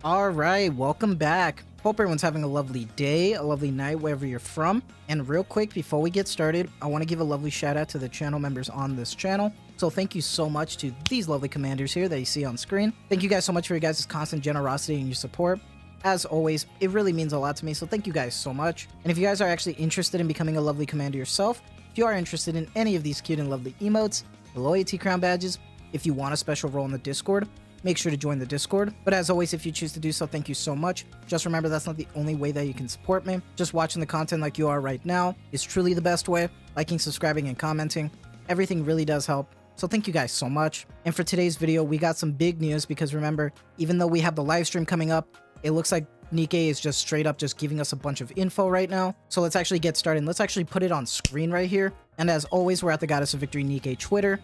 All right, welcome back. Hope everyone's having a lovely day, a lovely night, wherever you're from. And real quick, before we get started, I want to give a lovely shout out to the channel members on this channel. So thank you so much to these lovely commanders here that you see on screen. Thank you guys so much for your guys' constant generosity and your support. As always, it really means a lot to me, so thank you guys so much. And if you guys are actually interested in becoming a lovely commander yourself, if you are interested in any of these cute and lovely emotes, the loyalty crown badges, if you want a special role in the Discord, make sure to join the Discord. But as always, if you choose to do so, thank you so much. Just remember, that's not the only way that you can support me. Just watching the content like you are right now is truly the best way. Liking, subscribing, and commenting, everything really does help. So thank you guys so much. And for today's video, we got some big news because remember, even though we have the live stream coming up, it looks like Nikke is just straight up just giving us a bunch of info right now. So let's actually get started. Let's actually put it on screen right here. And as always, we're at the Goddess of Victory Nikke Twitter.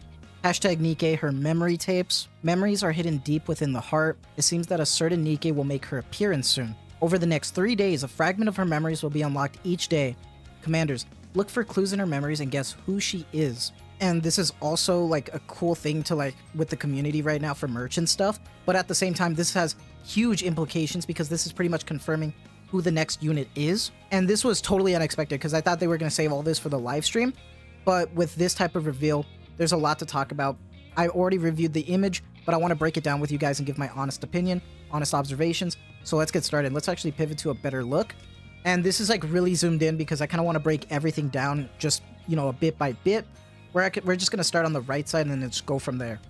Hashtag Nikke, her memory tapes. Memories are hidden deep within the heart. It seems that a certain Nikke will make her appearance soon. Over the next 3 days, a fragment of her memories will be unlocked each day. Commanders, look for clues in her memories and guess who she is. And this is also like a cool thing to like with the community right now for merch and stuff. But at the same time, this has huge implications because this is pretty much confirming who the next unit is. And this was totally unexpected because I thought they were going to save all this for the live stream. But with this type of reveal, there's a lot to talk about. I already reviewed the image, but I want to break it down with you guys and give my honest opinion, honest observations. So let's get started. Let's actually pivot to a better look. And this is like really zoomed in because I kind of want to break everything down just, you know, a bit by bit. We're just going to start on the right side and then just go from there.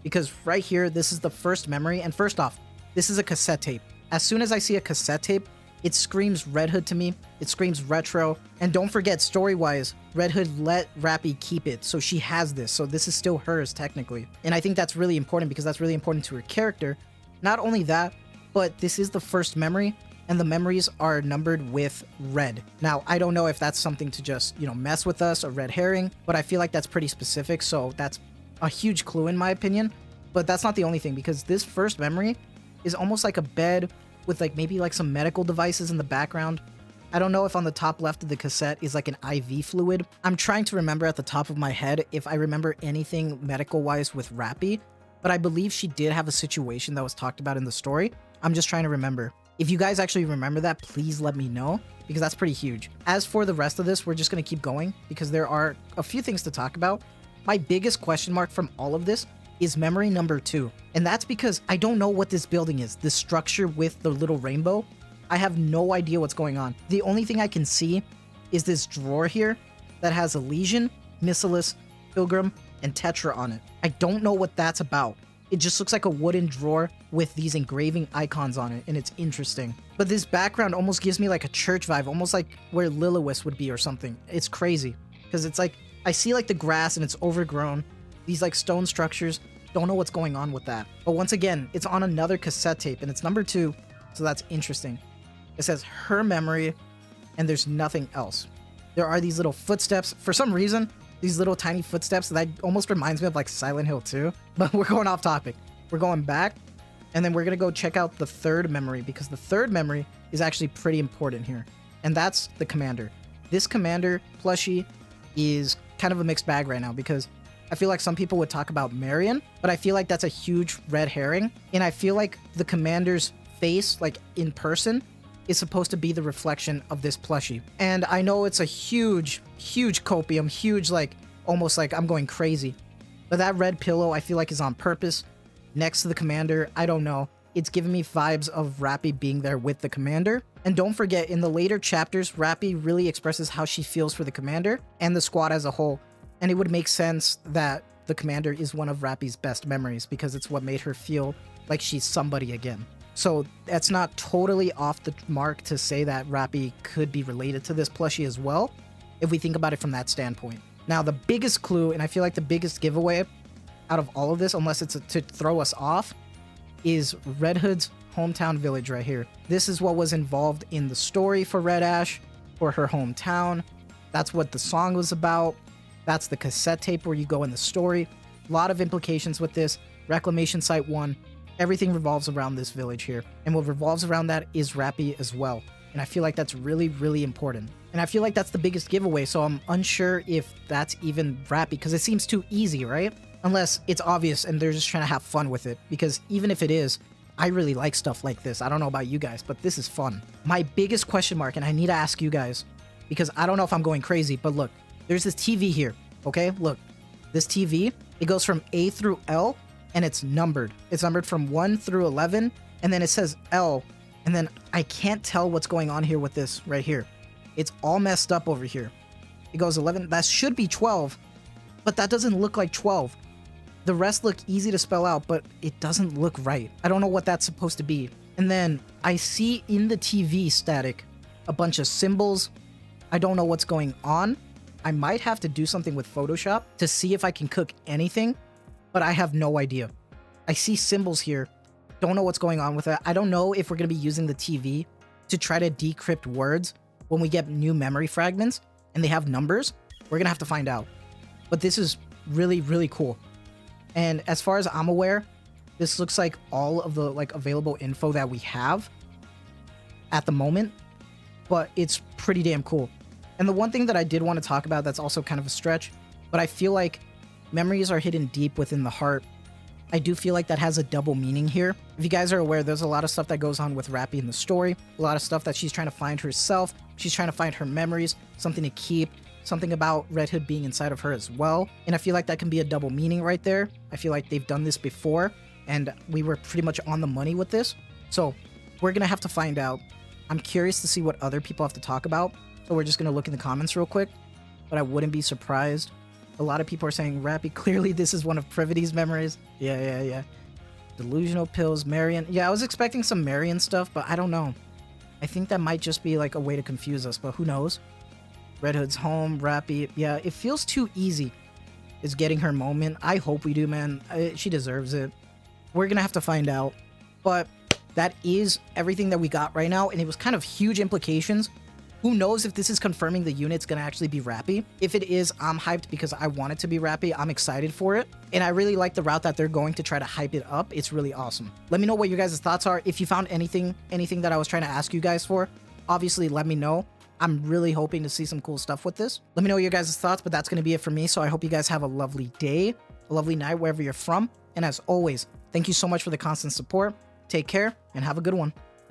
Because right here, this is the first memory. And first off, this is a cassette tape. As soon as I see a cassette tape, it screams Red Hood to me. It screams retro. And don't forget, story-wise, Red Hood let Rappy keep it. So she has this. So this is still hers, technically. And I think that's really important because that's really important to her character. Not only that, but this is the first memory. And the memories are numbered with red. Now, I don't know if that's something to just, you know, mess with us, a red herring. But I feel like that's pretty specific. So that's a huge clue in my opinion. But that's not the only thing because this first memory is almost like a bed with like maybe like some medical devices in the background. I don't know if on the top left of the cassette is like an IV fluid. I'm trying to remember at the top of my head if I remember anything medical wise with Rappy, but I believe she did have a situation that was talked about in the story. I'm just trying to remember. If you guys actually remember that, please let me know because that's pretty huge. As for the rest of this, we're just going to keep going because there are a few things to talk about. My biggest question mark from all of this is memory number 2. And that's because I don't know what this building is. This structure with the little rainbow. I have no idea what's going on. The only thing I can see is this drawer here that has Elysian, Missilus, Pilgrim, and Tetra on it. I don't know what that's about. It just looks like a wooden drawer with these engraving icons on it, and it's interesting. But this background almost gives me like a church vibe, almost like where Lilith would be or something. It's crazy, because it's like, I see like the grass and it's overgrown. These like stone structures, don't know what's going on with that. But once again, it's on another cassette tape and it's number 2. So that's interesting. It says her memory and there's nothing else. There are these little footsteps. For some reason, these little tiny footsteps that almost reminds me of like Silent Hill 2. But we're going off topic. We're going back and then we're going to go check out the third memory because the third memory is actually pretty important here. And that's the commander. This commander plushie is kind of a mixed bag right now because I feel like some people would talk about Marion, but I feel like that's a huge red herring. And I feel like the commander's face, like in person, is supposed to be the reflection of this plushie. And I know it's a huge, huge copium, huge, like almost like I'm going crazy. But that red pillow, I feel like is on purpose. Next to the commander, I don't know. It's giving me vibes of Rappy being there with the commander. And don't forget, in the later chapters, Rappy really expresses how she feels for the commander and the squad as a whole. And it would make sense that the commander is one of Rappy's best memories because it's what made her feel like she's somebody again. So that's not totally off the mark to say that Rappy could be related to this plushie as well, if we think about it from that standpoint. Now, the biggest clue, and I feel like the biggest giveaway out of all of this, unless it's to throw us off, is Red Hood's hometown village right here. This is what was involved in the story for Red Ash, for her hometown. That's what the song was about. That's the cassette tape where you go in the story. A lot of implications with this. Reclamation Site 1. Everything revolves around this village here. And what revolves around that is Rappy as well. And I feel like that's really, really important. And I feel like that's the biggest giveaway. So I'm unsure if that's even Rappy because it seems too easy, right? Unless it's obvious and they're just trying to have fun with it. Because even if it is, I really like stuff like this. I don't know about you guys, but this is fun. My biggest question mark, and I need to ask you guys, because I don't know if I'm going crazy, but look, there's this TV here, okay? Look, this TV, it goes from A through L, and it's numbered. It's numbered from 1 through 11, and then it says L, and then I can't tell what's going on here with this right here. It's all messed up over here. It goes 11, that should be 12, but that doesn't look like 12. The rest look easy to spell out, but it doesn't look right. I don't know what that's supposed to be. And then I see in the TV static a bunch of symbols. I don't know what's going on. I might have to do something with Photoshop to see if I can cook anything, but I have no idea. I see symbols here. Don't know what's going on with it. I don't know if we're going to be using the TV to try to decrypt words when we get new memory fragments and they have numbers. We're going to have to find out. But this is really, really cool. And as far as I'm aware, this looks like all of the like available info that we have at the moment, but it's pretty damn cool. And the one thing that I did want to talk about that's also kind of a stretch, but I feel like memories are hidden deep within the heart. I do feel like that has a double meaning here. If you guys are aware, there's a lot of stuff that goes on with Rappy in the story, a lot of stuff that she's trying to find herself. She's trying to find her memories, something to keep, something about Red Hood being inside of her as well. And I feel like that can be a double meaning right there. I feel like they've done this before and we were pretty much on the money with this. So we're going to have to find out. I'm curious to see what other people have to talk about. So we're just going to look in the comments real quick, but I wouldn't be surprised. A lot of people are saying, Rappy, clearly this is one of Privity's memories. Yeah. Delusional pills, Marion. Yeah, I was expecting some Marion stuff, but I don't know. I think that might just be like a way to confuse us, but who knows? Red Hood's home, Rappy. Yeah, it feels too easy. Is getting her moment. I hope we do, man. She deserves it. We're going to have to find out. But that is everything that we got right now, and it was kind of huge implications. Who knows if this is confirming the unit's gonna actually be Rappy? If it is, I'm hyped because I want it to be Rappy. I'm excited for it. And I really like the route that they're going to try to hype it up. It's really awesome. Let me know what your guys' thoughts are. If you found anything that I was trying to ask you guys for, obviously let me know. I'm really hoping to see some cool stuff with this. Let me know your guys' thoughts, but that's gonna be it for me. So I hope you guys have a lovely day, a lovely night, wherever you're from. And as always, thank you so much for the constant support. Take care and have a good one.